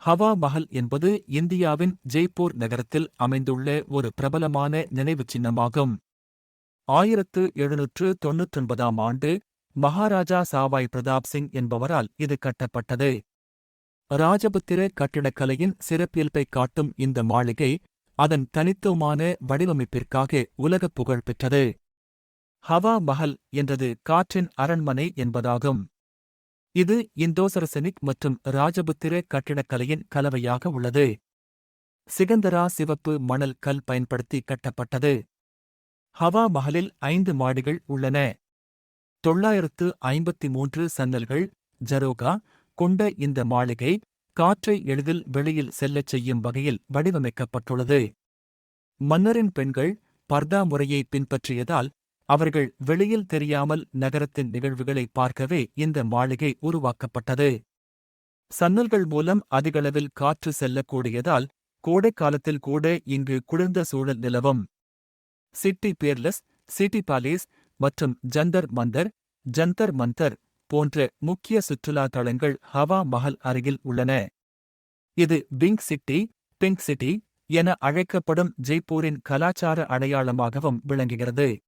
ஹவா மஹல் என்பது இந்தியாவின் ஜெய்ப்பூர் நகரத்தில் அமைந்துள்ள ஒரு பிரபலமான நினைவுச் சின்னமாகும். 1799ஆம் ஆண்டு மகாராஜா சாவாய் பிரதாப் சிங் என்பவரால் இது கட்டப்பட்டது. ராஜபுத்திர கட்டிடக்கலையின் சிறப்பியல்பைக் காட்டும் இந்த மாளிகை அதன் தனித்துவமான வடிவமைப்பிற்காக உலகப் புகழ் பெற்றது. ஹவா மஹல் என்றது காற்றின் அரண்மனை என்பதாகும். இது இந்தோசரசனிக் மற்றும் ராஜபுத்திர கட்டிடக்கலையின் கலவையாக உள்ளது. சிகந்தரா சிவப்பு மணல் கல் பயன்படுத்தி கட்டப்பட்டது. ஹவா மஹலில் 5 மாடிகள் உள்ளன. 953 சன்னல்கள் ஜரோகா கொண்ட இந்த மாளிகை காற்றை எளிதில் வெளியில் செல்லச் செய்யும் வகையில் வடிவமைக்கப்பட்டுள்ளது. மன்னரின் பெண்கள் பர்தா முறையை பின்பற்றியதால் அவர்கள் வெளியில் தெரியாமல் நகரத்தின் நிகழ்வுகளை பார்க்கவே இந்த மாளிகை உருவாக்கப்பட்டது. சன்னல்கள் மூலம் அதிகளவில் காற்று செல்லக்கூடியதால் கோடைக்காலத்தில் கூட இங்கு குளிர்ந்த சூழல் நிலவும். சிட்டி பேர்லஸ், சிட்டி பாலேஸ் மற்றும் ஜந்தர் மந்தர் போன்ற முக்கிய சுற்றுலா தளங்கள் ஹவா மஹல் அருகில் உள்ளன. இது பிங்க் சிட்டி என அழைக்கப்படும் ஜெய்ப்பூரின் கலாச்சார அடையாளமாகவும் விளங்குகிறது.